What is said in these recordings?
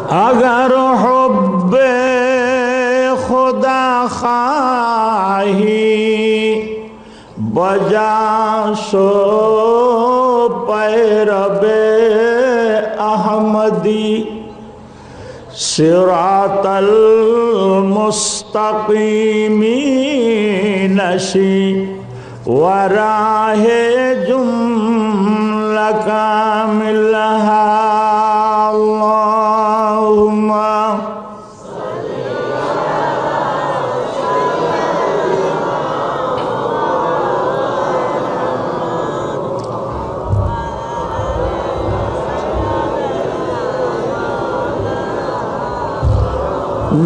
अगर हुब्बे खुदा खाही बजा सो पैरबे अहमदी सिरातल मुस्तकीमी नशी वराहे जुमला कामिलहा अल्लाहुम्मा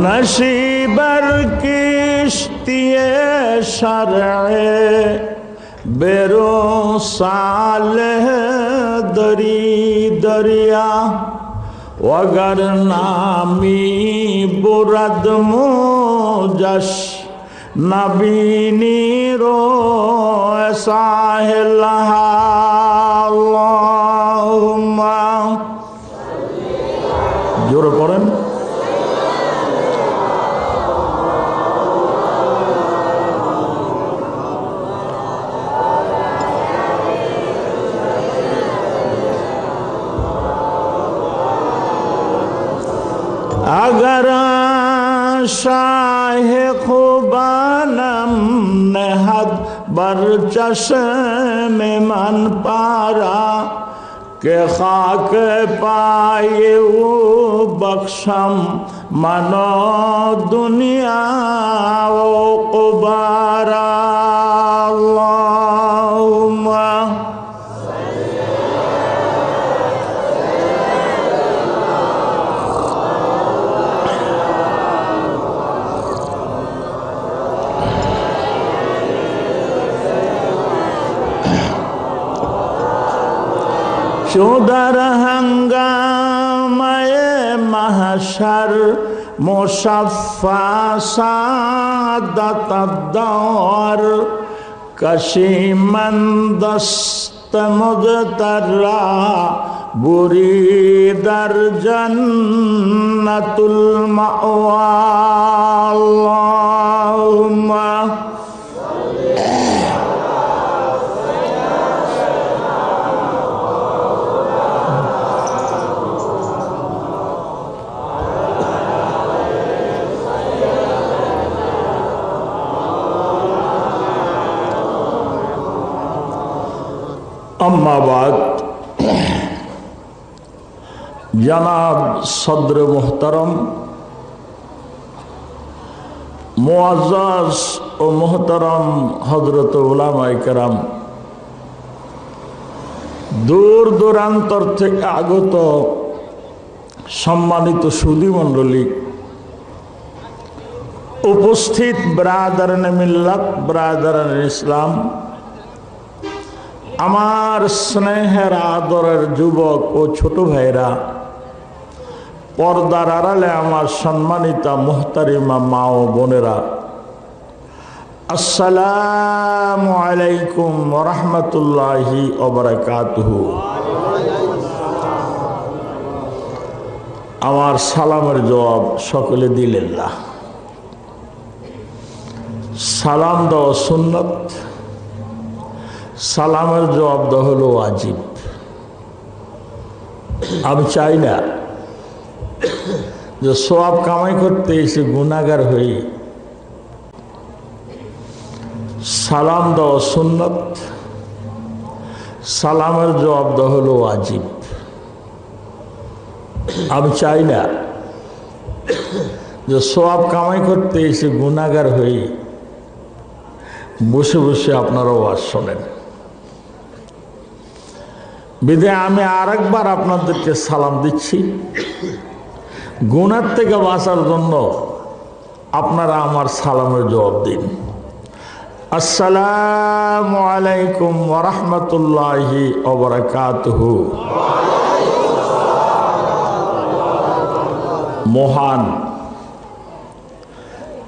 नशीबर किश्तिए शरए बेरो सालेह दरी दरिया वगर नामी बुरद मुजश नबीनी रो साहिलहा अल्लाहुम्मा जोर पढ़ें अगर शाहे खुबानम नहद बरचश में मन पारा के खाक पाए वो बख्शम मनो दुनिया वो कुबारा अल्लाहुम्मा चौदर हंगामे महशर मुशफ़्फ़ा सादत दौर कशीमंदस्त मुज़तर्रा बुरी दर जन्नतुल मअवा अल्लाहुम्मा अम्माबाद जनाब सदर मुहतरम मुअज़्ज़ज़ व मुहतरम हजरत उलामाए केराम दूर दूरांतर থেকে আগত सम्मानित सुधी मंडली उपस्थित ब्रादरान मिल्लत ब्रादरान इस्लाम আমার স্নেহের আদরের যুবক ও ছোট ভাইরা পর্দার আড়ালে আমার সম্মানিতা মুহতারিমা মা ও বোনেরা আসসালামু আলাইকুম ওয়া রাহমাতুল্লাহি ওয়া বারাকাতুহু। আমার সালামের জবাব সকলে দিলেন না। সালাম দেওয়া সুন্নাত, সালামের জবাব দেওয়া হলো ওয়াজিব। আমি চাই না যে সওয়াব কামাই করতে এসে গুনাহগার হই। সালাম দেওয়া সুন্নাত, সালামের জবাব দেওয়া হলো ওয়াজিব। আমি চাই না যে সওয়াব কামাই করতে এসে গুনাহগার হই বসে বসে আপনারা ওয়াজ শোনেন। বিধায় আমি আরেকবার আপনাদেরকে সালাম দিচ্ছি। গুনাহ থেকে বাঁচার জন্য আপনারা আমার সালামের জবাব দিন। আসসালামু আলাইকুম ওয়া রাহমাতুল্লাহি ওয়া বারাকাতুহু। মহান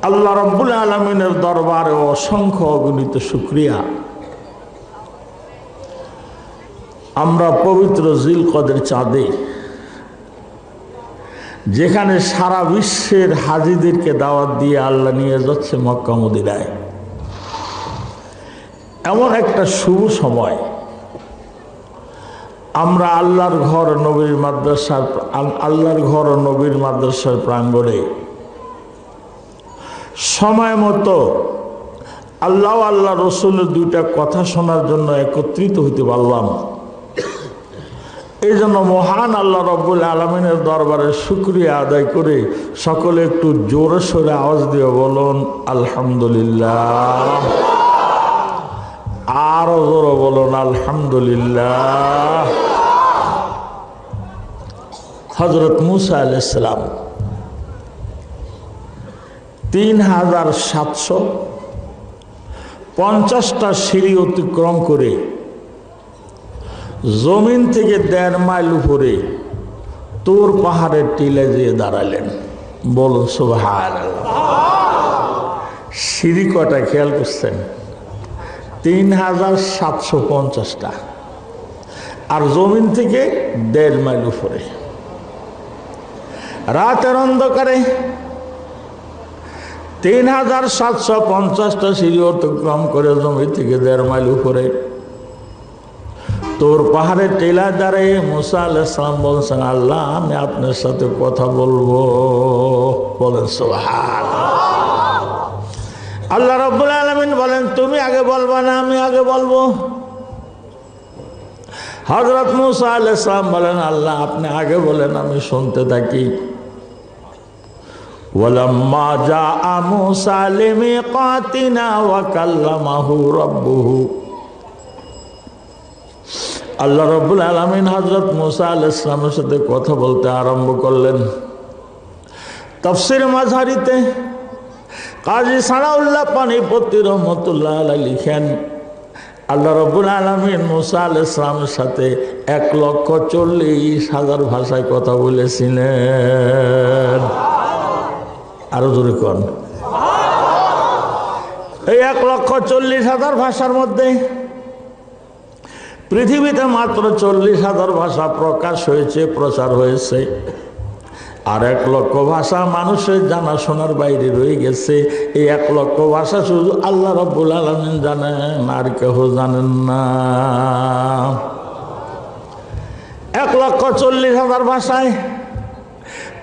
আল্লাহ রাব্বুল আলামিনের দরবারে অসংখ্য অগণিত শুকরিয়া। আমরা পবিত্র জিলকদের চাঁদে যেখানে সারা বিশ্বের হাজিদেরকে দাওয়াত দিয়ে আল্লাহ নিয়ে যাচ্ছে মক্কা মদিনায়। এমন একটা শুভ সময়, আমরা আল্লাহর ঘর নবীর মাদ্রাসার প্রাঙ্গণে সময় মতো আল্লাহ আল্লাহ রসুলের দুইটা কথা শোনার জন্য একত্রিত হইতে পারলাম। এই জন্য মহান আল্লাহ রব্বুল আলমিনের দরবারে শুকরিয়া আদায় করে সকলে একটু জোরে সোরে আওয়াজ দিয়ে বলুন আলহামদুলিল্লাহ। আরো জোরে বলুন আলহামদুলিল্লাহ। হযরত মুসা আলাইহিস সালাম 3750টা সিঁড়ি অতিক্রম করে জমিন থেকে 1.5 মাইল উপরে তুর পাহাড়ের টিলে যেয়ে দাঁড়ালেন। বলুন সুবহানাল্লাহ। সিঁড়ি কটা খেয়াল করছেন? 3750টা, আর জমিন থেকে 1.5 মাইল উপরে। রাতের অন্ধকারে 3750টা সিঁড়ি অতিক্রম করে জমি থেকে 1.5 মাইল উপরে তোর পাহাড়ের টিলায় দাঁড়িয়ে মুসা আলাইহিস সালাম বলছেন, আল্লাহ আমি আপনার সাথে কথা বলবো। বলেন সুবহানাল্লাহ। আল্লাহ রাব্বুল আলামিন বলেন, তুমি আগে বলবা না আমি আগে বলবো? হযরত মুসা আলাইহিস সালাম বলেন, আল্লাহ আপনি আগে বলেন, আমি শুনতে থাকি। ওয়ালাম্মা জাআ মুসা লিমিকাতিনা ওয়া কাল্লামাহু রাব্বুহু। আল্লাহ রাব্বুল আলামিন হযরত মুসা আলাইহিস সালামের সাথে কথা বলতে আরম্ভ করলেন। তাফসীর মাযহারিতে কাজী সানাউল্লাহ পানিপতি রহমাতুল্লাহ আলাইহি লিখেন, আল্লাহ রাব্বুল আলামিন মুসা আলাইহিস সালামের সাথে 1,40,000 ভাষায় কথা বলেছিলেন। আরো জোরে কোন। এই 1,40,000 ভাষার মধ্যে পৃথিবীতে মাত্র 40,000 ভাষা প্রকাশ হয়েছে, প্রচার হয়েছে, আর 1,00,000 ভাষা মানুষের জানাশোনার বাইরে রয়ে গেছে। এই 1,00,000 ভাষা শুধু আল্লাহ রাব্বুল আলামিন জানেন, আর কেউ জানেন না। 1,40,000 ভাষায়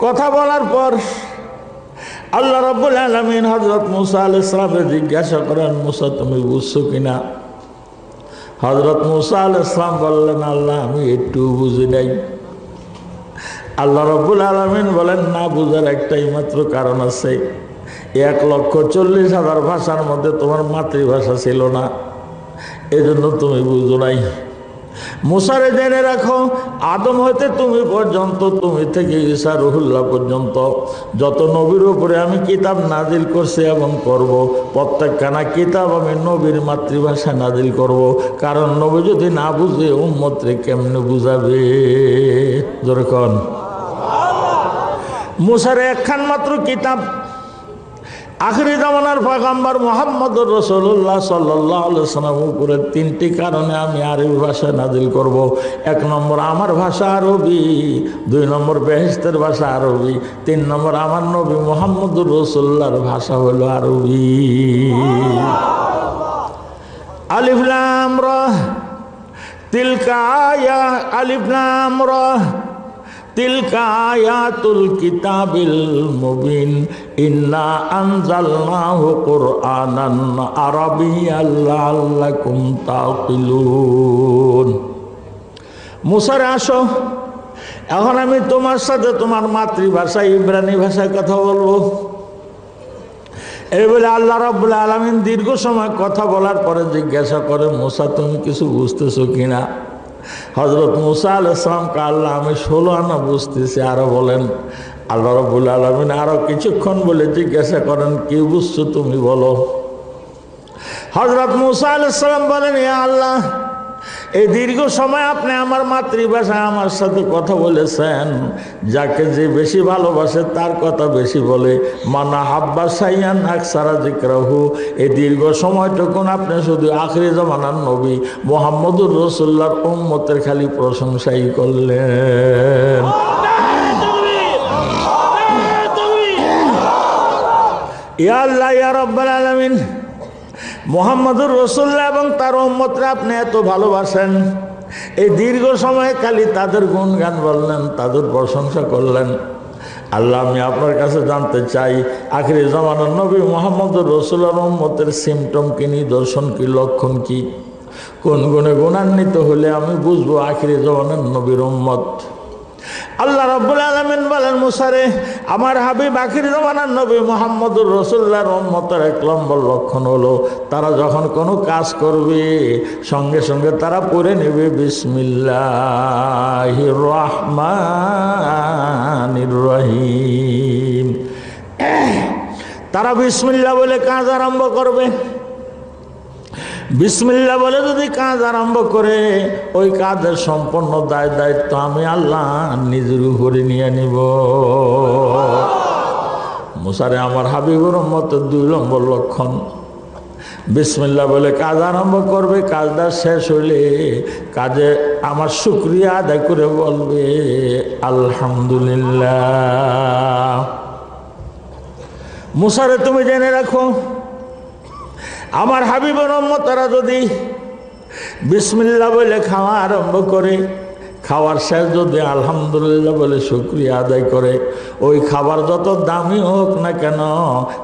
কথা বলার পর আল্লাহ রাব্বুল আলামিন হযরত মুসা আলাইহিস সালামকে জিজ্ঞাসা করেন, মুসা তুমি বুঝছো কিনা? হযরত মুসা আলাইহিস সালাম বললেন, আল্লাহ আমি একটু বুঝি নাই। আল্লাহ রাব্বুল আলামিন বলেন, না বুঝার একটাই মাত্র কারণ আছে, 1,40,000 ভাষার মধ্যে তোমার মাতৃভাষা ছিল না, এজন্য তুমি বুঝো নাই। মুসারে জেনে রাখো, আদম হইতে তুমি পর্যন্ত, তুমি থেকে ঈসা রুহুল্লাহ পর্যন্ত যত নবীর উপরে আমি কিতাব নাজিল করছি এবং করব, প্রত্যেকখানা কিতাব আমি নবীর মাতৃভাষা নাজিল করব। কারণ নবী যদি না বুঝে উম্মতরে কেমনে বুঝাবে? যেরকম মুসারে একখান মাত্র কিতাব, আখিরি জামানার পয়গম্বর মুহাম্মদুর রাসূলুল্লাহ সাল্লাল্লাহু আলাইহি ওয়াসাল্লামের উপরে 3টি কারণে আমি আরবি ভাষা নাজিল করব। 1 নম্বর আমার ভাষা আরবি, 2 নম্বর বেহেশতের ভাষা আরবি, 3 নম্বর আমার নবী মুহাম্মদুর রাসূলুল্লাহর ভাষা হলো আরবি। আলিফ লাম রা তিলকা আয়া, আলিফ লাম রা তিলকা আয়াতুল কিতাবিল মুবিন ইন্না আনজালনাহু কুরআনান আরাবিয়্যান লাআল্লাকুম তাকিলুন। মুসারে আসো, এখন আমি তোমার সাথে তোমার মাতৃভাষা ইব্রানি ভাষায় কথা বলবো। এই বলে আল্লাহ রাব্বুল আলামিন দীর্ঘ সময় কথা বলার পরে জিজ্ঞাসা করে, মুসা তুমি কিছু বুঝতেছো কিনা? হযরত মুসা আলাইহিস সালাম কে আল্লাহ আমি 16 আনা বুঝতেছি, আরো বলেন। আল্লাহ রাব্বুল আলামিন আরো কিছুক্ষণ বলে জিজ্ঞাসা করেন, কি বুঝছো তুমি বলো। হযরত মুসা আলাইহিস সালাম বলেন, ইয়া আল্লাহ এই দীর্ঘ সময় আপনি আমার মাতৃভাষায় আমার সাথে কথা বলেছেন, যাকে যে বেশি ভালোবাসে তার কথা বেশি বলে, মানা হাব্বা সাইয়ান আকসারা যিকরাহু। এই দীর্ঘ সময়টুকুন আপনি শুধু আখিরি জামানার নবী মুহাম্মদুর রাসূলুল্লাহর উম্মতের খালি প্রশংসাই করলেন। ইয়া আল্লাহ ইয়া রাব্বাল আলামিন, মুহাম্মদুর রাসূলুল্লাহ এবং তার উম্মতরা আপনি এত ভালোবাসেন, এই দীর্ঘ সময় খালি তাদের গুণগান বললেন, তাদের প্রশংসা করলেন। আল্লাহ আমি আপনার কাছে জানতে চাই, আখিরি জামানার নবী মুহাম্মদুর রাসূলুল্লাহর উম্মতের সিমটম কি, নিদর্শন কি, লক্ষণ কি, কোন গুণে গুণান্বিত হলে আমি বুঝবো আখিরি জামানার নবীর উম্মত। আল্লাহ রাব্বুল আলামিন বলেন, মুসারে আমার হাবিব আখিরি জামানার নবী মুহাম্মদুর রাসূলুল্লাহর উম্মতের এক নম্বর লক্ষণ হলো তারা যখন কোনো কাজ করবে সঙ্গে সঙ্গে তারা পড়ে নেবে বিসমিল্লাহির রহমানির রহিম। তারা বিসমিল্লাহ বলে কাজ আরম্ভ করবে। বিসমিল্লাহ বলে যদি কাজ আরম্ভ করে ওই কাজের সম্পূর্ণ দায়িত্ব আমি আল্লাহ নিজের উপরে নিয়ে নিব। মুসারে আমার হাবিবুর উম্মতের 2 নম্বর লক্ষণ, বিসমিল্লাহ বলে কাজ আরম্ভ করবে, কাজটা শেষ হইলে কাজে আমার শুকরিয়া আদায় করে বলবে আলহামদুলিল্লাহ। মুসারে তুমি জেনে রাখো, আমার হাবিবের উম্মতরা যদি বিসমিল্লাহ বলে খাওয়া আরম্ভ করে, খাওয়ার শেষ যদি আলহামদুলিল্লাহ বলে শুকরিয়া আদায় করে, ওই খাবার যত দামি হোক না কেন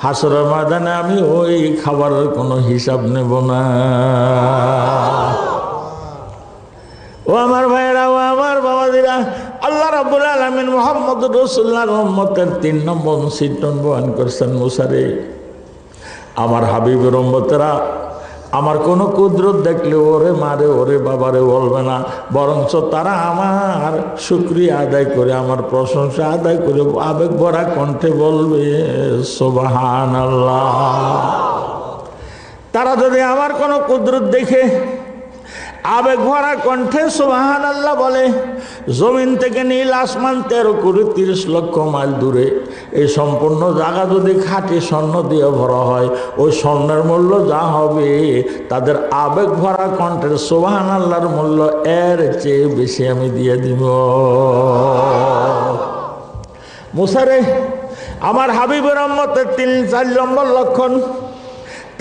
হাসরের ময়দানে আমি ওই খাবারের কোনো হিসাব নেব না। ও আমার ভাইয়েরা, ও আমার বাবাজিরা, আল্লাহ রাব্বুল আলামিন মুহাম্মদুর রাসূলুল্লাহর উম্মতের 3 নম্বর সিমটম বয়ান করছেন। মুসারে আমার হাবিবের উম্মতেরা আমার কোনো কুদরত দেখলে ওরে মারে ওরে বাবারে বলবে না, বরঞ্চ তারা আমার শুকরিয়া আদায় করে, আমার প্রশংসা আদায় করে আবেগ ভরা কণ্ঠে বলবে সুবহানাল্লাহ। তারা যদি আমার কোনো কুদরত দেখে আবেগ ভরা কণ্ঠে সুবহানাল্লাহ বলে, জমিন থেকে নীল আসমান 13 কোটি 30 লক্ষ মাইল দূরে এই সম্পূর্ণ জায়গা যদি খাঁটি স্বর্ণ দিয়ে ভরা হয়, ওই স্বর্ণের মূল্য যা হবে তাদের আবেগ ভরা কণ্ঠের সুবহানাল্লাহর মূল্য এর চেয়ে বেশি আমি দিয়ে দিব। মুসারে আমার হাবিবের উম্মতের 3-4 নম্বর লক্ষণ,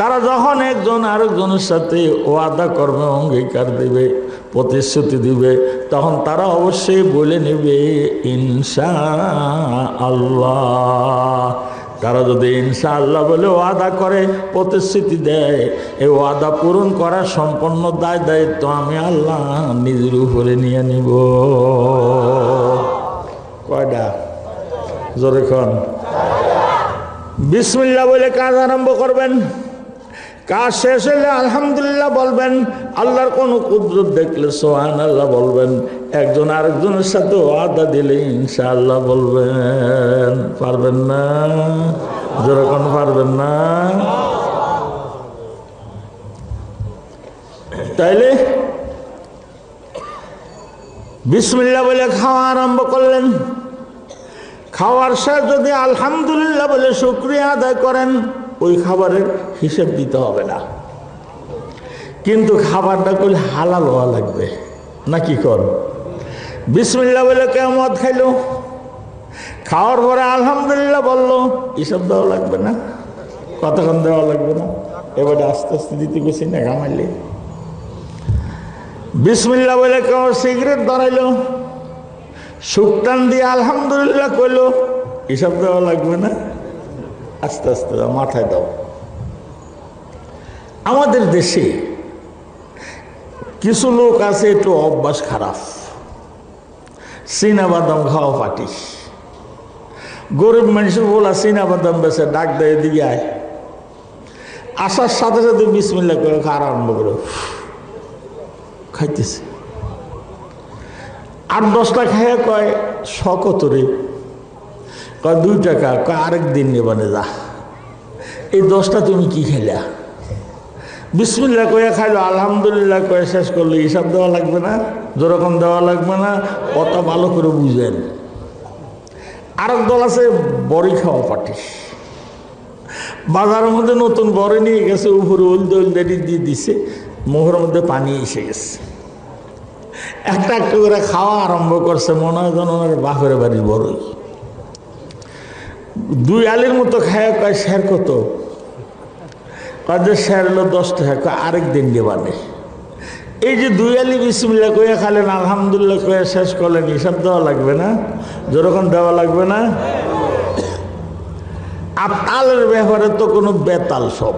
তারা যখন একজন আরেকজনের সাথে ওয়াদা করবে, অঙ্গীকার দিবে, প্রতিশ্রুতি দিবে, তখন তারা অবশ্যই বলে নেবে ইনশাআল্লাহ। তারা যদি ইনশাআল্লাহ বলে ওয়াদা করে, প্রতিশ্রুতি দেয়, এই ওয়াদা পূরণ করার সম্পূর্ণ দায়িত্ব আমি আল্লাহ নিজের উপরে নিয়ে নিব। কয়টা? জোরে কোন। বিসমিল্লাহ বলে কাজ আরম্ভ করবেন, কাজ শেষ হলে আলহামদুলিল্লাহ বলবেন, আল্লাহর কোনো কুদরত দেখলে সুবহানাল্লাহ বলবেন, একজন আরেকজনের সাথে ওয়াদা দিলে ইনশাআল্লাহ বলবেন। পারবেন না? যেরকম পারবেন না, তাইলে বিসমিল্লাহ বলে খাওয়া আরম্ভ করলেন, খাওয়ার শেষ যদি আলহামদুলিল্লাহ বলে শুকরিয়া আদায় করেন, ওই খাবারের হিসেব দিতে হবে না, কিন্তু খাবারটা করলে হালাল হওয়া লাগবে নাকি কর। বিসমিল্লাহ বলে কেউ মদ খাইলো, খাওয়ার পরে আলহামদুলিল্লাহ বললো, হিসাব দেওয়া লাগবে না, কতক্ষণ দেওয়া লাগবে না, এবারে আস্তে আস্তে দিতে গেছি না ঘামাইলে। বিসমিল্লাহ বলে কেউ সিগারেট ধরাইলো, শুকটান দিয়ে আলহামদুলিল্লাহ কইলো, হিসাব দেওয়া লাগবে না, আস্তে আস্তে দাও, মাথায় দাও। আমাদের দেশে কিছু লোক আছে একটু অভ্যাস খারাপ, চীনা বাদাম খাওয়া পাটি। গরিব মানুষের বলা চীনা বাদাম বেছে ডাক দেয়, দিকে আয়, আসার সাথে সাথে বিসমিল্লাহ করে খাওয়া আরম্ভ করে খাইতেছে। 8-10টা খাইয়া কয় শকতরে, কয় 2 টাকা, কয় আরেক দিন নেবানে যা। এই 10টা তুমি কি খাইলা? বিসমিল্লাহ কয়ে খাইলো, আলহামদুলিল্লাহ কয়ে শেষ করলো, হিসাব দেওয়া লাগবে না, যেরকম দেওয়া লাগবে না, কথা ভালো করে বুঝেন। আরেক দল আছে বড়ি খাওয়া পাটি, বাজারের মধ্যে নতুন বড়ি নিয়ে গেছে, উপরে উলদে উলদে দিয়ে দিছে, মুখের মধ্যে পানি এসে গেছে, একটা একটা করে খাওয়া আরম্ভ করছে, মনে হয় যেন ওনার বাপের বাড়ির বড়ই। দুই আলির মতো খায়, কয় স্যার কত? কাজে স্যার হলো 10 টাকা, আরেক দিন দেবানে। এই যে দুই আলি বিসমিল্লাহ কইয়া খালেন, আলহামদুলিল্লাহ কইয়া শেষ করলেন, হিসাব দেওয়া লাগবে না? যেরকম দেওয়া লাগবে না? আর তালের ব্যাপারে তো কোনো বেতাল সব।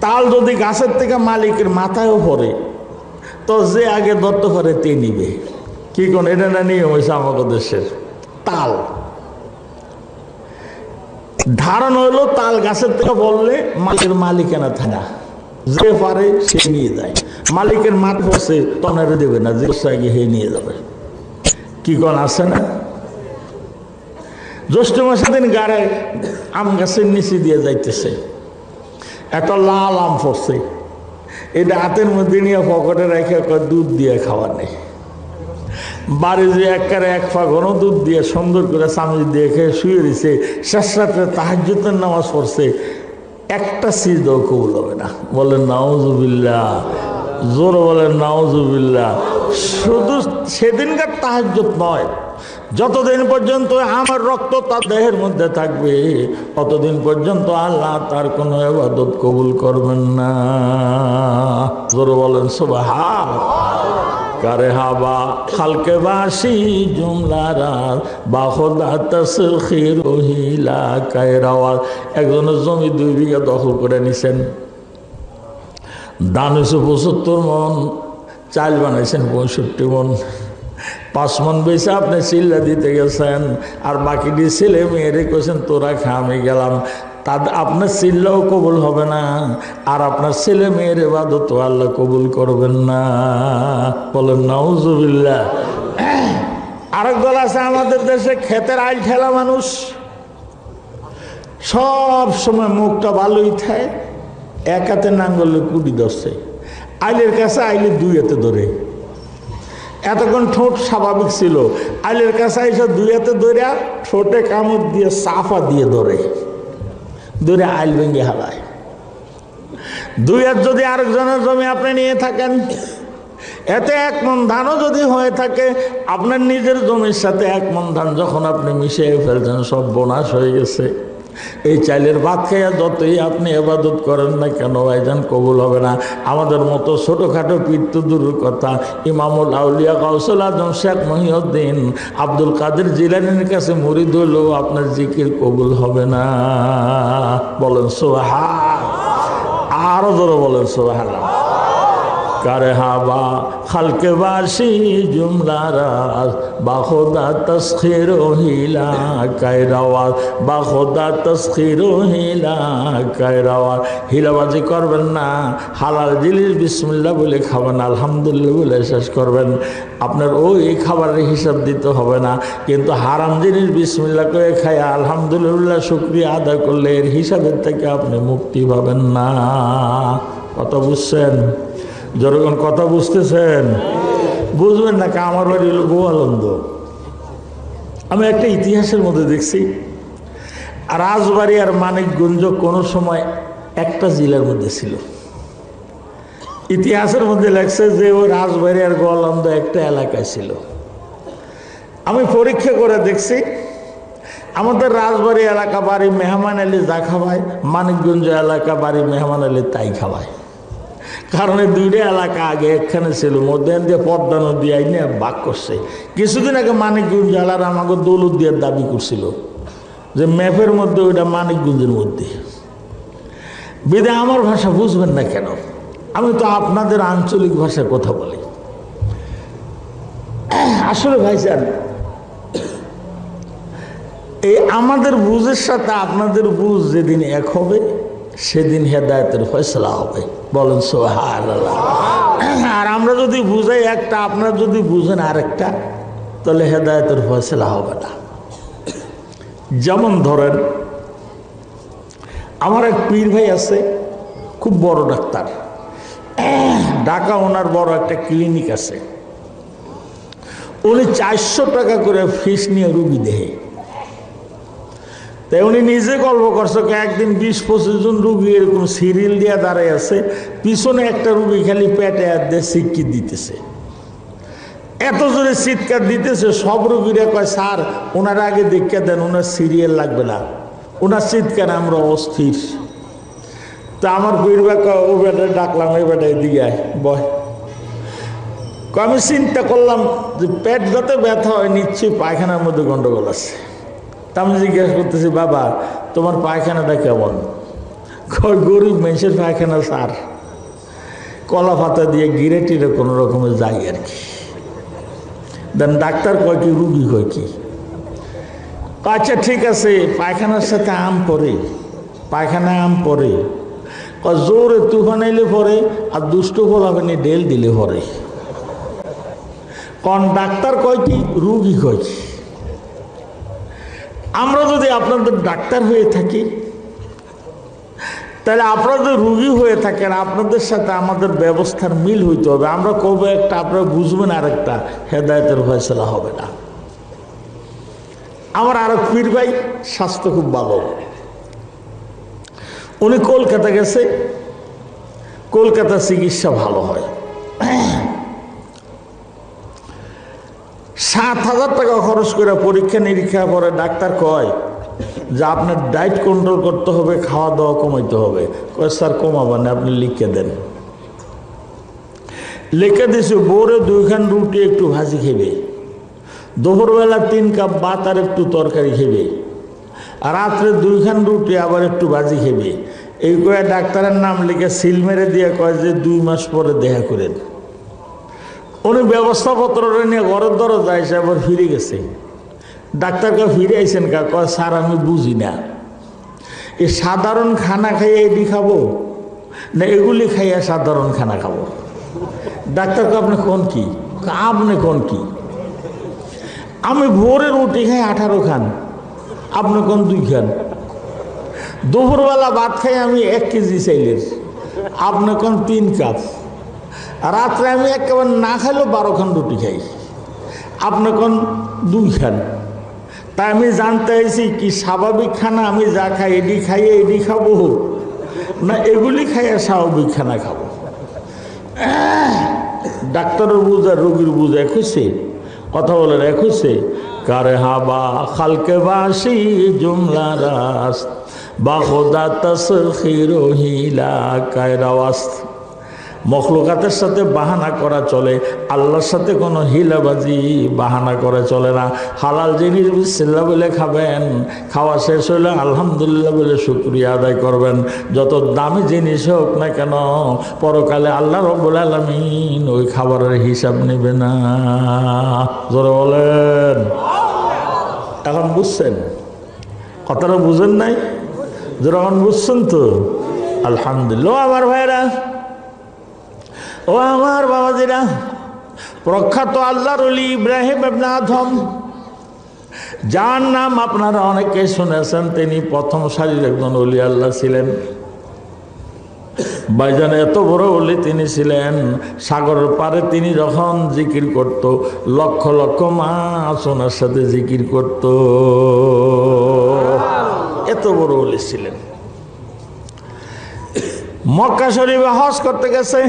তাল যদি গাছের থেকে মালিকের মাথায়ও পড়ে, তো যে আগে ধরতে পারে তে নিবে। কি কোন এটা না নিয়ম হয়েছে আমাদের দেশের। তাল ধারণ হইলো, তাল গাছের থেকে পড়লে মালিকের মালিকানা থাকা, যে পারে সে নিয়ে যায়। মালিকের মাঠ পড়ছে তনারে দেবে না, যে আগে হে নিয়ে যাবে। কি কোন আছে না? জ্যৈষ্ঠ মাসের দিন গাড়ে আম গাছের নিচে দিয়ে যাইতেছে, একটা লাল আম পড়ছে, এটা হাতের মধ্যে নিয়ে পকেটে রেখে দুধ দিয়ে খাওয়া নেই। বাড়ি যে একবারে এক পা ঘন দুধ দিয়ে সুন্দর করে চামচ দিয়ে খেয়ে শুয়ে দিছে, শেষ রাত্রে তাহাজ্জুদের নামাজ পড়ছে, একটা সিজদাও কবুল হবে না। বলেন নাউজুবিল্লাহ, জোর বলেন নাউজুবিল্লাহ। শুধু সেদিনকার তাহাজ্জুদ নয়, যতদিন পর্যন্ত আমার রক্ত তার দেহের মধ্যে থাকবে ততদিন পর্যন্ত আল্লাহ তার কোনো ইবাদত কবুল করবেন না। জোরে বলেন সুবহানাল্লাহ। কারে হাবা খালকে বাসি জুমলারা বা খোদা তাসখির হিলা কায়রাওয়াল। একজনের জমি 2 বিঘা দখল করে নিছেন, ধান হয়েছে 75 মন, চাল বানাইছেন 65 মন। 5 মন বেশি আপনি চিল্লা দিতে গেছেন, আর বাকিটি ছেলে মেয়েরে কইছেন তোরা খা, আমি গেলাম। তাদের আপনার চিল্লাও কবুল হবে না, আর আপনার ছেলে মেয়ের ইবাদত আল্লাহ কবুল করবেন না। বলেন নাউজুবিল্লাহ। আরেক দল আছে আমাদের দেশে, ক্ষেতের আইল ঠেলা মানুষ, সব সময় মুখটা ভালোই থাকে, এক হাতে নাঙ্গলে কুড়ি ধরছে, আইলের কাছে আইলে 2 হাতে ধরে। এতক্ষণ ঠোঁট স্বাভাবিক ছিল, আইলের কাছে আইসা 2 হাতে ধরে ঠোঁটে কামড় দিয়ে সাফা দিয়ে ধরে আইল ভেঙে হালায়। 2 হাত যদি আরেকজনের জমি আপনি নিয়ে থাকেন, এতে 1 মন ধানও যদি হয়ে থাকে, আপনার নিজের জমির সাথে 1 মন ধান যখন আপনি মিশিয়ে ফেলছেন, সব বোনাস হয়ে গেছে। এই চাইলের ভাত খাইয়া যতই আপনি ইবাদত করেন না কেন ভাইজান কবুল হবে না। আমাদের মতো ছোটোখাটো পীর তো দূরের কথা, ইমামুল আউলিয়া গাউসুল আজম শেখ মহিউদ্দিন আব্দুল কাদের জিলানীর কাছে মুরিদ হইলেও আপনার জিকির কবুল হবে না। বলেন সুবহানাল্লাহ, আরো জোরে বলেন সুবহানাল্লাহ। কারে হাবা খালকে বাসি জুমলারাজ বা খোদা তসখির হিলা কায়রাওয়াজ, বা খোদা তসখির হিলা কায়রাওয়াজ। হিলাবাজি করবেন না, হালাল জিনিস বিসমিল্লাহ বলে খাবেন, আলহামদুলিল্লাহ বলে শেষ করবেন। আপনার ওই খাবারের হিসাব দিতে হবে না, কিন্তু হারাম জিনিস বিসমিল্লাহ করে খায় আলহামদুলিল্লাহ শুকরিয়া আদায় করলে এর হিসাবের থেকে আপনি মুক্তি পাবেন না। কথা বুঝছেন? যখন কথা বুঝতেছেন, বুঝবেন না। আমার বাড়ি হলো গোয়ালন্দ। আমি একটা ইতিহাসের মধ্যে দেখছি, রাজবাড়ি আর মানিকগঞ্জ কোনো সময় একটা জেলার মধ্যে ছিল। ইতিহাসের মধ্যে লেখছে যে ওই রাজবাড়ি আর গোয়ালন্দ একটা এলাকায় ছিল। আমি পরীক্ষা করে দেখছি, আমাদের রাজবাড়ি এলাকা বাড়ি মেহমান আলী যা খাওয়ায়, মানিকগঞ্জ এলাকা বাড়ি মেহমান আলী তাই খাওয়ায়। কারণ এই 2টা এলাকা আগে একখানে ছিল, মধ্যে দিয়ে পদ্মা নদী আইনে ভাগ করছে। কিছুদিন আগে মানিকগঞ্জ জেলার আমাকে দৌলত দিয়ে দাবি করছিল যে ম্যাপের মধ্যে ওইটা মানিকগঞ্জের মধ্যে। বিদে আমার ভাষা বুঝবেন না কেন? আমি তো আপনাদের আঞ্চলিক ভাষায় কথা বলি। আসলে ভাইজান, এই আমাদের বুঝের সাথে আপনাদের বুঝ যেদিন এক হবে, সেদিন হেদায়েতের ফয়সালা হবে। বলেন সুবহানাল্লাহ। আর আমরা যদি বুঝাই একটা, আপনারা যদি বুঝেন আরেকটা, তাহলে হেদায়েতের ফয়সালা হবে না। যেমন ধরেন, আমার এক পীর ভাই আছে, খুব বড় ডাক্তার, ঢাকা ওনার বড় একটা ক্লিনিক আছে। উনি 400 টাকা করে ফিস নিয়ে রুগী দেহে। তাই উনি নিজে গল্প করছে, একদিন 20-25 জন রুগী এরকম সিরিয়াল দিয়ে দাঁড়ায় আছে, পিছনে একটা রুগী খালি পেটে আর দিয়ে সিক্কি দিতেছে। এত জোরে চিৎকার দিতেছে, সব রোগীরা কয় স্যার ওনার আগে দেখে দেন, ওনার সিরিয়াল লাগবে না, ওনার চিৎকার আমরা অস্থির। তা আমার পীরবা ও বেটায় ডাকলাম, এই বেটায় দিয়ে বয়। আমি চিন্তা করলাম যে পেট যাতে ব্যথা হয় নিশ্চয়ই পায়খানার মধ্যে গন্ডগোল আছে। তা আমি জিজ্ঞাসা করতেছি, বাবা তোমার পায়খানাটা কেমন? গরিব মানুষের পায়খানা স্যার, কলা পাতা দিয়ে গিরে টিরে কোনো রকমে যাই আর কি। দেন ডাক্তার কয় কি, রুগী কয় কি? আচ্ছা ঠিক আছে, পায়খানার সাথে আম পরে, পায়খানায় আম পরে, জোরে তুফান এলে পরে, আর দুষ্ট ফলাফেনি ডেল দিলে পরে। কোন ডাক্তার কয় কি, রুগী কয় কি? আমরা যদি আপনাদের ডাক্তার হয়ে থাকি, তাহলে আপনাদের রুগী হয়ে থাকেন, আপনাদের সাথে আমাদের ব্যবস্থার মিল হইতে হবে। আমরা কবে একটা, আপনারা বুঝবেন আরেকটা, হেদায়েতের ফয়সালা হবে না। আমার আরো পীর ভাই স্বাস্থ্য খুব ভালো, উনি কলকাতা গেছে, কলকাতা চিকিৎসা ভালো হয়। 7,000 টাকা খরচ করে পরীক্ষা নিরীক্ষা করে ডাক্তার কয় যে আপনার ডায়েট কন্ট্রোল করতে হবে, খাওয়া দাওয়া কমাইতে হবে। কয় স্যার কমাবেন না, আপনি লিখে দেন। লিখে দিছে, ভোরে 2 খান রুটি একটু ভাজি খেবে, দুপুরবেলা 3 কাপ ভাত আর একটু তরকারি খেবে, আর রাত্রে 2 খান রুটি আবার একটু ভাজি খেবে। এই কয়ে ডাক্তারের নাম লিখে সিল মেরে দিয়ে কয় যে 2 মাস পরে দেখা করেন। উনি ব্যবস্থাপত্র নিয়ে ঘরের দরজা এসে আবার ফিরে গেছে। ডাক্তারকে ফিরে আইসেন কা? কয় স্যার আমি বুঝি না, এই সাধারণ খানা খাইয়ে এটি খাবো না এগুলি খাইয়া সাধারণ খানা খাবো? ডাক্তারকে আপনি কোন কি? আপনি কোন কি? আমি ভোরে রুটি খাই 18 খান, আপনি কোন 2 খান? দুপুরবেলা ভাত খাই আমি 1 কেজি চাইলের, আপনি কোন 3 কাপ? আর রাত্রে আমি একেবারে না খাইলেও 12 খান রুটি খাই, আপনি কোন 2 খান? তাই আমি জানতে চাইছি কি স্বাভাবিক খানা আমি যা খাই এডি খাইয়ে এডি খাবো, না এগুলি খাইয়ে স্বাভাবিক খানা খাবো? ডাক্তারের বুঝ আর রোগীর বুঝ এক হয়েছে, কথা বলেন এক হয়েছে। কারে হাবা খালকে বাসি জুমলা রাস বা খোদা তসখির হিলা কায়রাওয়াস। মখলুকাতের সাথে বাহানা করা চলে, আল্লাহর সাথে কোনো হিলাবাজি বাহানা করে চলে না। হালাল জিনিস বিসমিল্লাহ বলে খাবেন, খাওয়া শেষ হলে আলহামদুলিল্লাহ বলে শুকরিয়া আদায় করবেন। যত দামি জিনিস হোক না কেন, পরকালে আল্লাহ রাব্বুল আলামিন ওই খাবারের হিসাব নেবে না। জোরে বলেন। এখন বুঝছেন কথাটা? বুঝেন নাই? যখন বুঝছেন তো আলহামদুলিল্লাহ। আমার ভাইরা, ও আমার বাবাজিরা, প্রখ্যাত আল্লাহর ওলি ইব্রাহিম ইবনে আদম, যার নাম আপনারা অনেকে শুনেছেন, তিনি প্রথম সারির একজন ওলি আল্লাহ ছিলেন। ভাইজান এত বড় ওলি তিনি ছিলেন, সাগরের পারে তিনি যখন জিকির করত, লক্ষ লক্ষ মাছ ওনার সাথে জিকির করত। এত বড় ওলি ছিলেন। মক্কা শরীফে হজ করতে গেছে।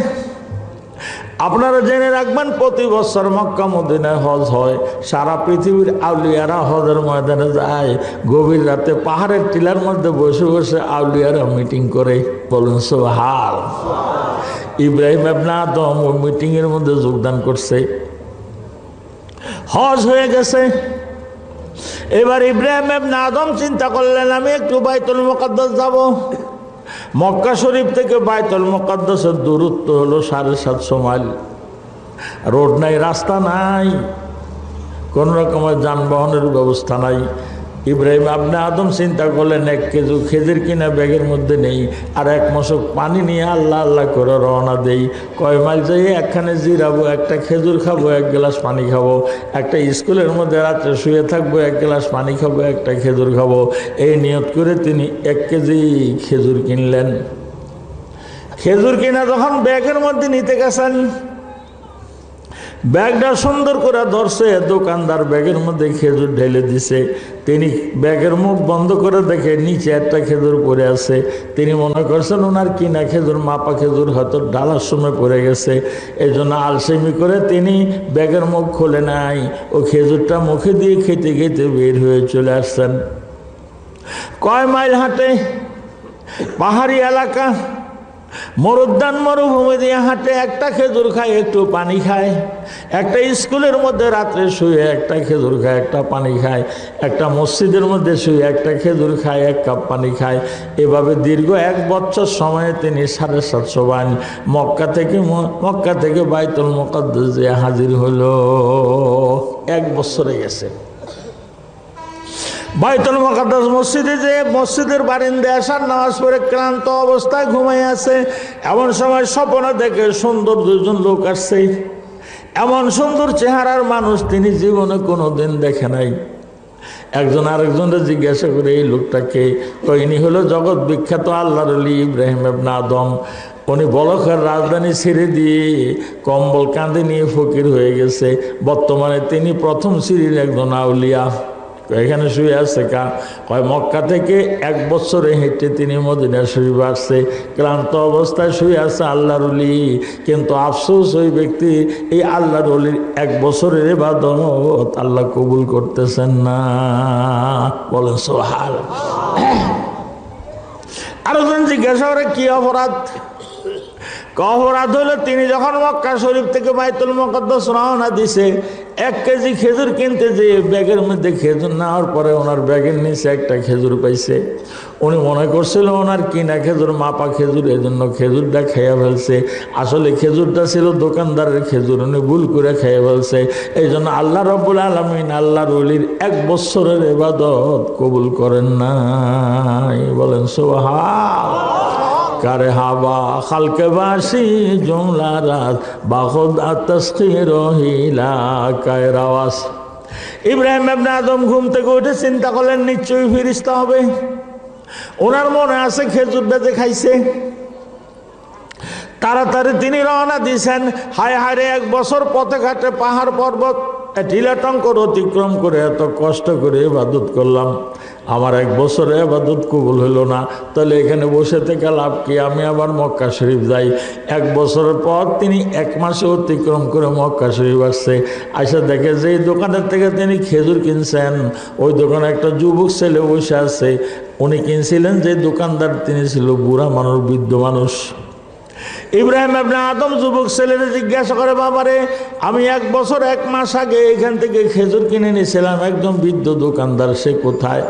আপনারা জেনে রাখবেন, প্রতি বছর মক্কা মদিনায় হজ হয়। সারা পৃথিবীর আউলিয়ারা হজের ময়দানে যায়। গভীর রাতে পাহাড়ের টিলার মধ্যে বসে বসে আউলিয়ারা মিটিং করে। বলুন সুবহান। ইব্রাহিম ইবনে আদম ওই মিটিংয়ের মধ্যে যোগদান করছে। হজ হয়ে গেছে। এবার ইব্রাহিম ইবনে আদম চিন্তা করলেন, আমি একটু বাইতুল মুকাদ্দাস যাব। মক্কা শরীফ থেকে বাইতুল মুকাদ্দাসের দূরত্ব হলো 750 মাইল। রোড নাই, রাস্তা নাই, কোন রকমের যানবাহনের ব্যবস্থা নাই। ইব্রাহিম ইবনে আদম চিন্তা করলেন, 1 কেজি খেজুর কিনা ব্যাগের মধ্যে নেই, আর 1 মশক পানি নিয়ে আল্লাহ আল্লাহ করে রওনা দেই। কয় মাইল যাই একখানে জিরাবো, একটা খেজুর খাবো, 1 গ্লাস পানি খাবো, একটা স্কুলের মধ্যে রাত্রে শুয়ে থাকবো, 1 গ্লাস পানি খাবো, একটা খেজুর খাবো। এই নিয়ত করে তিনি 1 কেজি খেজুর কিনলেন। খেজুর কিনা যখন ব্যাগের মধ্যে নিতে গেছেন, ব্যাগটা সুন্দর করে ধরছে, দোকানদার ব্যাগের মধ্যে খেজুর ঢেলে দিছে। তিনি ব্যাগের মুখ বন্ধ করে দেখে নিচে একটা খেজুর পড়ে আছে। তিনি মনে করছেন ওনার কিনা খেজুর, মাপা খেজুর হয়তো ডালার সময় পড়ে গেছে, এই জন্য আলসেমি করে তিনি ব্যাগের মুখ খোলে নাই। ও খেজুরটা মুখে দিয়ে খেতে খেতে বের হয়ে চলে আসছেন। কয় মাইল হাঁটে, পাহাড়ি এলাকা, মরুদ্যান মরুভূমি দিয়ে হাঁটে, একটা খেজুর খায়, একটু পানি খায়। একটা স্কুলের মধ্যে রাত্রে শুয়ে একটা খেজুর খায়, একটা পানি খায়। একটা মসজিদের মধ্যে শুয়ে একটা খেজুর খায়, এক কাপ পানি খায়। এভাবে দীর্ঘ 1 বছর সময়ে তিনি 750 মাইল মক্কা থেকে বাইতুল মুকাদ্দাস যে হাজির হলো। 1 বছরে গেছে। বাইতুল মুকাদ্দাস মসজিদে যে মসজিদের বারিন্দায় আসার নামাজ পড়ে ক্লান্ত অবস্থায় ঘুমাই আছে। এমন সময় স্বপ্নে দেখে সুন্দর 2জন লোক আসছে। এমন সুন্দর চেহারার মানুষ তিনি জীবনে কোনোদিন দেখে নাই। একজন আরেকজনকে জিজ্ঞাসা করে এই লোকটাকে, ইনি হলো জগৎ বিখ্যাত আল্লাহর ওলি ইব্রাহিম ইবনে আদম। উনি বলখের রাজধানী ছেড়ে দিয়ে কম্বল কাঁধে নিয়ে ফকির হয়ে গেছে। বর্তমানে তিনি প্রথম শ্রেণীর একজন আউলিয়া। এখানে শুয়ে আছে কয় মক্কা থেকে 1 বছরে হেঁটে তিনি মদিনা শরীফ আসছে। ক্লান্ত অবস্থায় শুয়ে আছে আল্লাহর ওলি। কিন্তু আফসোস, ওই ব্যক্তি এই আল্লাহর ওলির 1 বছরের ইবাদত আল্লাহ কবুল করতেছেন না। বলেন সুবহানাল্লাহ। আরেকজন জিজ্ঞাসা করে কি অপরাধ? অপরাধ হলো তিনি যখন মক্কা শরীফ থেকে বাইতুল মুকাদ্দাস রওনা দিছে, 1 কেজি খেজুর কিনতে যেয়ে ব্যাগের মধ্যে খেজুর নেওয়ার পরে ওনার ব্যাগের নিচে একটা খেজুর পাইছে। উনি মনে করছিল ওনার কিনা খেজুর, মাপা খেজুর, এই জন্য খেজুরটা খেয়ে ফেলছে। আসলে খেজুরটা ছিল দোকানদারের খেজুর, উনি ভুল করে খেয়ে ফেলছে। এই জন্য আল্লাহ রাব্বুল আলামিন আল্লাহর ওলির 1 বছরের ইবাদত কবুল করেন নাই। বলেন সুবহানাল্লাহ। কারে হাবা খালকে বাসি জুমলা রাত বাখুদ আতস্কির হিলা কায়রাওয়াস। ইব্রাহিম ইবনে আদম ঘুম থেকে উঠে চিন্তা করলেন নিশ্চয়ই ফেরেশতা হবে। ওনার মনে আছে খেজুরটা যে খাইছে। তাড়াতাড়ি তিনি রওনা দিয়েছেন। হায় হায় রে, 1 বছর পথে ঘাটে পাহাড় পর্বত টিলাটঙ্কর অতিক্রম করে এত কষ্ট করে ইবাদত করলাম, আমার 1 বছরে ইবাদত কবুল হলো না। তাহলে এখানে বসে থেকে লাভ কি? আমি আবার মক্কা শরীফ যাই। 1 বছরের পর তিনি 1 মাসে অতিক্রম করে মক্কা শরীফ আসছে। আইসা দেখে যে দোকানের থেকে তিনি খেজুর কিনছেন, ওই দোকানে একটা যুবক ছেলে বসে আছে। উনি কিনছিলেন যে দোকানদার, তিনি ছিল বুড়া মানুষ, বৃদ্ধ মানুষ। ইব্রাহিম ইবনে আদম যুবক ছেলেরা জিজ্ঞাসা করে, বাবারে আমি 1 বছর 1 মাস আগে এখান থেকে খেজুর কিনে নিয়েছিলাম, একদম বৃদ্ধ দোকানদার, সে কোথায়?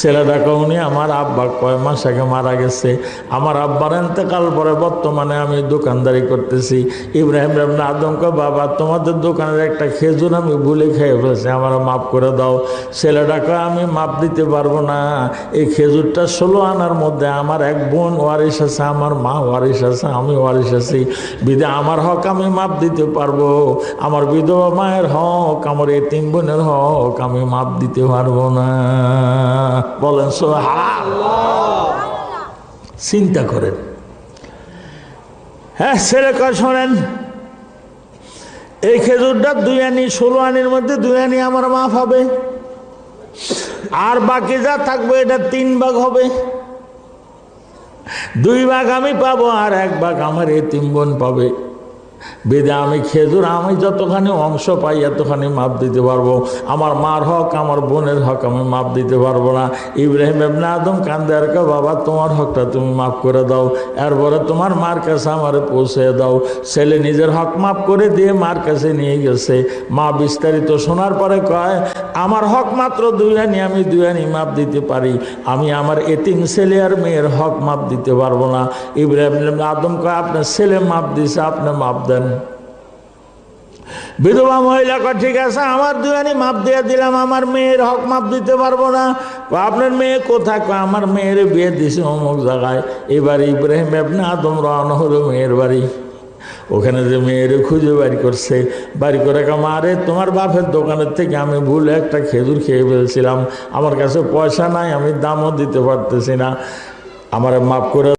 ছেলেটা উনি আমার আব্বা কয় মাস আগে মারা গেছে, আমার আব্বার ইন্তেকাল পরে বর্তমানে আমি দোকানদারি করতেছি। ইব্রাহিম ইবনে আদম কয়, বাবা তোমাদের দোকানের একটা খেজুর আমি ভুলে খেয়ে ফেলেছি, আমার মাফ করে দাও। ছেলেটা কয়, আমি মাপ দিতে পারবো না। এই খেজুরটা 16 আনার মধ্যে আমার 1 বোন ওয়ারিশ আছে, আমার মা ওয়ারিশ আছে, আমি ওয়ারিশ আছি, বিধে আমার হক আমি মাপ দিতে পারবো। আমার বিধবা মায়ের হক, আমার এতিম বোনের হক আমি মাপ দিতে পারবো না। বলেন সুবহানাল্লাহ। চিন্তা করেন। হ্যাঁ, ছেলে কয় শোনেন, এই খেজুরটা 2 আনি, 16 আনির মধ্যে 2 আনি আমার মাফ হবে, আর বাকি যা থাকবে এটা 3 ভাগ হবে। 2 ভাগ আমি পাবো আর 1 ভাগ আমার এতিম বোন পাবে। বেদে আমি খেজুর আমি যতখানি অংশ পাই এতখানি মাপ দিতে পারবো। আমার মার হক, আমার বোনের হক আমি মাপ দিতে পারবো না। ইব্রাহিম ইবনে আদম কান্দে আর কয়, বাবা তোমার হকটা তুমি মাফ করে দাও, এরপরে তোমার মার কাছে আমারে পৌঁছে দাও। ছেলে নিজের হক মাফ করে দিয়ে মার কাছে নিয়ে গেছে। মা বিস্তারিত শোনার পরে কয়, আমার হক মাত্র 2 আনি, আমি 2 আনি মাপ দিতে পারি, আমি আমার এতিম ছেলে আর মেয়ের হক মাপ দিতে পারবো না। ইব্রাহিম ইবনে আদম কয়, আপনার ছেলে মাপ দিছে, আপনি মাপ দেন। বিধবা মহিলা কয়, ঠিক আছে আমার 2 আনি মাপ দিয়ে দিলাম, আমার মেয়ের হক মাপ দিতে পারবো না। আপনার মেয়ে কোথায়? আমার মেয়ের বিয়ে দিছে অমুক জায়গায়। এবার ইব্রাহিম ইবনে আদম রওনা হলো মেয়ের বাড়ি। ওখানে যে মেয়েরে খুঁজে বাড়ি করছে, বাড়ি করে মারে তোমার বাপের দোকানের থেকে আমি ভুলে একটা খেজুর খেয়ে ফেলছিলাম, আমার কাছে পয়সা নাই, আমি দামও দিতে পারতেছি না, আমার মাফ করে